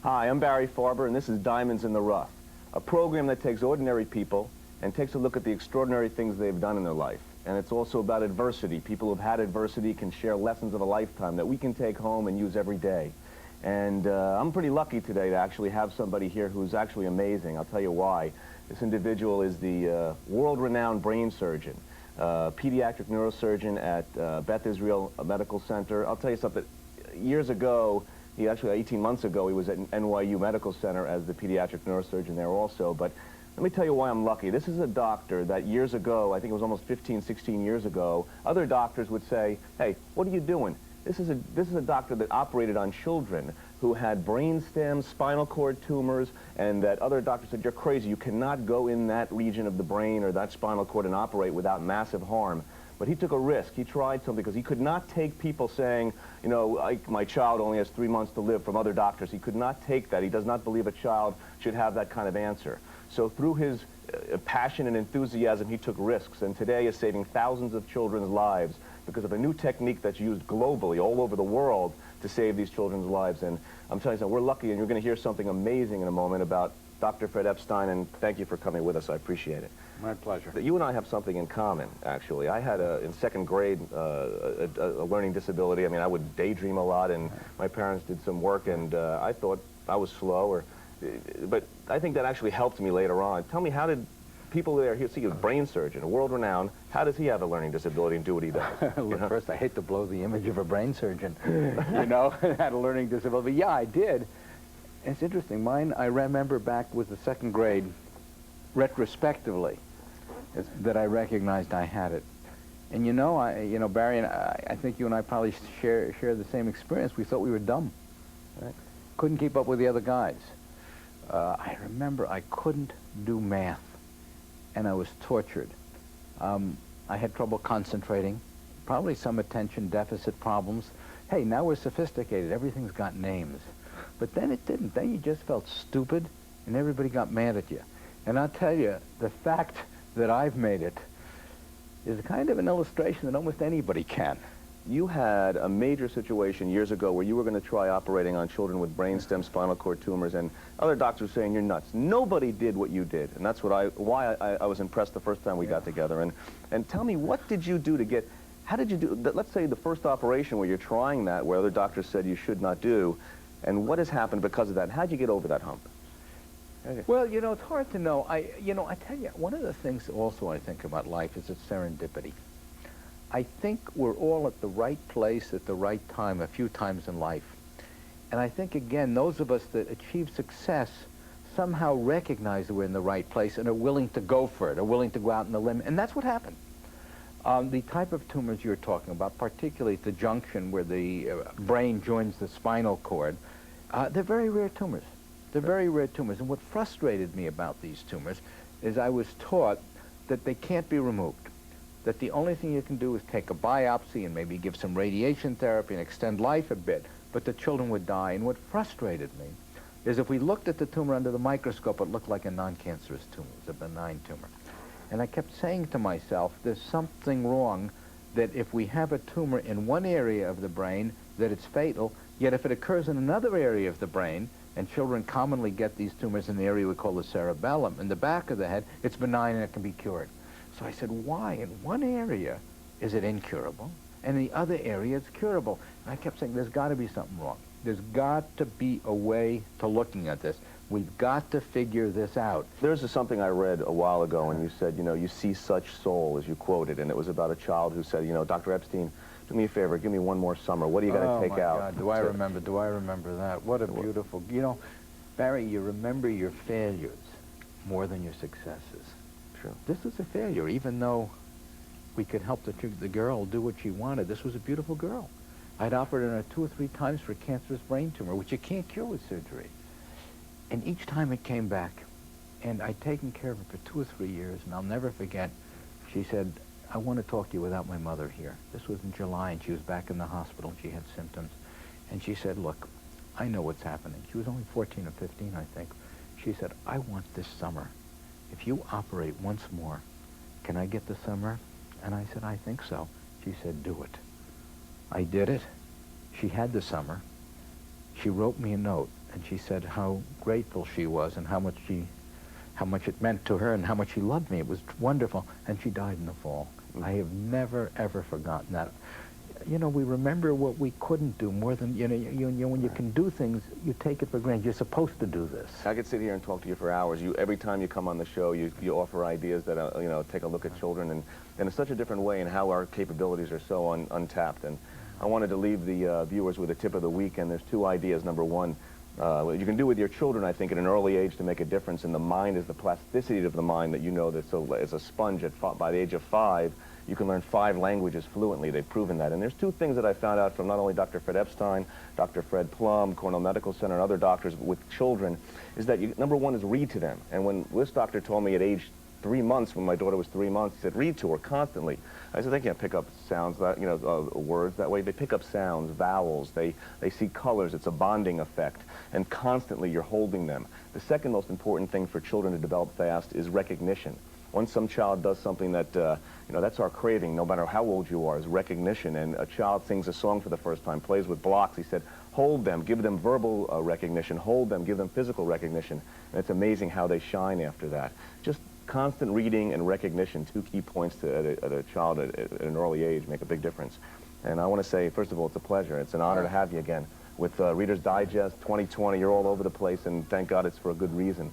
Hi, I'm Barry Farber, and this is Diamonds in the Rough, a program that takes ordinary people and takes a look at the extraordinary things they've done in their life. And it's also about adversity. People who've had adversity can share lessons of a lifetime that we can take home and use every day. And I'm pretty lucky today to actually have somebody here who's actually amazing. I'll tell you why. This individual is the world-renowned brain surgeon, pediatric neurosurgeon at Beth Israel Medical Center. I'll tell you something. Years ago, actually 18 months ago, he was at NYU Medical Center as the pediatric neurosurgeon there also. But let me tell you why I'm lucky. This is a doctor that years ago, I think it was almost 15, 16 years ago, other doctors would say, hey, what are you doing? This is a doctor that operated on children who had brain stems, spinal cord tumors, and that other doctors said, you're crazy. You cannot go in that region of the brain or that spinal cord and operate without massive harm. But he took a risk. He tried something because he could not take people saying, you know, my child only has 3 months to live from other doctors. He could not take that. He does not believe a child should have that kind of answer. So through his passion and enthusiasm, he took risks, and today is saving thousands of children's lives because of a new technique that's used globally, all over the world, to save these children's lives. And I'm telling you something, we're lucky, and you're going to hear something amazing in a moment about Dr. Fred Epstein, and thank you for coming with us. I appreciate it. My pleasure. You and I have something in common, actually. I had, in second grade, a learning disability. I mean, I would daydream a lot, and my parents did some work, and I thought I was slow, but I think that actually helped me later on. Tell me, how did people there here see a brain surgeon, a world-renowned, how does he have a learning disability and do what he does? Look, first, I hate to blow the image of a brain surgeon, you know, had a learning disability. Yeah, I did. It's interesting. Mine, I remember back with the second grade, retrospectively, that I recognized I had it. And you know, Barry, and I think you and I probably share the same experience. We thought we were dumb. Right? Couldn't keep up with the other guys. I remember I couldn't do math, and I was tortured. I had trouble concentrating, probably some attention deficit problems. Hey, now we're sophisticated. Everything's got names. But then it didn't. Then you just felt stupid, and everybody got mad at you. And I'll tell you, the fact that I've made it is kind of an illustration that almost anybody can. You had a major situation years ago where you were going to try operating on children with brainstem spinal cord tumors, and other doctors were saying you're nuts. Nobody did what you did, and that's why I was impressed the first time we got together. And tell me, what did you do to get, how did you do, let's say the first operation where you're trying that, where other doctors said you should not do, and what has happened because of that? How'd you get over that hump? Well, you know, it's hard to know. I tell you, one of the things also I think about life is its serendipity. I think we're all at the right place at the right time a few times in life. And I think, again, those of us that achieve success somehow recognize that we're in the right place and are willing to go for it, are willing to go out on the limb. And that's what happened. The type of tumors you're talking about, particularly at the junction where the brain joins the spinal cord, they're very rare tumors. They're very rare tumors. And what frustrated me about these tumors is I was taught that they can't be removed, that the only thing you can do is take a biopsy and maybe give some radiation therapy and extend life a bit, but the children would die. And what frustrated me is if we looked at the tumor under the microscope, it looked like a non-cancerous tumor. It was a benign tumor. And I kept saying to myself, there's something wrong, that if we have a tumor in one area of the brain, that it's fatal, yet if it occurs in another area of the brain, and children commonly get these tumors in the area we call the cerebellum, in the back of the head, it's benign and it can be cured. So I said, why? In one area is it incurable, and in the other area it's curable. And I kept saying, there's got to be something wrong. There's got to be a way to looking at this. We've got to figure this out. There's something I read a while ago, and you said, you know, you see such soul, as you quoted, and it was about a child who said, you know, Dr. Epstein, do me a favor, give me one more summer. What are you going to take out? Oh, my God, do I remember that. What a beautiful, you know, Barry, you remember your failures more than your successes. True. This was a failure, even though we could help the girl do what she wanted. This was a beautiful girl. I'd operated on her 2 or 3 times for a cancerous brain tumor, which you can't cure with surgery. And each time it came back, and I'd taken care of her for 2 or 3 years, and I'll never forget, she said, I want to talk to you without my mother here. This was in July, and she was back in the hospital, and she had symptoms. And she said, look, I know what's happening. She was only 14 or 15, I think. She said, I want this summer. If you operate once more, can I get the summer? And I said, I think so. She said, do it. I did it. She had the summer. She wrote me a note. and she said how grateful she was and how much it meant to her and how much she loved me. It was wonderful. And she died in the fall. I have never, ever forgotten that. You know, we remember what we couldn't do more than, you know, when you can do things, you take it for granted. You're supposed to do this. I could sit here and talk to you for hours. Every time you come on the show, you offer ideas that, you know, take a look at children, and in such a different way, and how our capabilities are so untapped. And I wanted to leave the viewers with a tip of the week, and there's two ideas. Number one, what you can do with your children, I think, at an early age to make a difference in the mind is the plasticity of the mind that you know that as a sponge by the age of 5, you can learn 5 languages fluently. They've proven that. And there's 2 things that I found out from not only Dr. Fred Epstein, Dr. Fred Plum, Cornell Medical Center, and other doctors with children, is that number one is read to them. And when this doctor told me at age 3 months, when my daughter was 3 months, he said, read to her constantly. I said, they can't pick up sounds, that, you know, words that way. They pick up sounds, vowels. They see colors. It's a bonding effect. And constantly you're holding them. The second most important thing for children to develop fast is recognition. Once some child does something that, you know, that's our craving, no matter how old you are, is recognition. And a child sings a song for the first time, plays with blocks. He said, hold them, give them verbal recognition, hold them, give them physical recognition. And it's amazing how they shine after that. Just constant reading and recognition, 2 key points at a child at an early age, make a big difference. And I want to say, first of all, it's a pleasure. It's an honor to have you again. With Reader's Digest 2020, you're all over the place, and thank God it's for a good reason.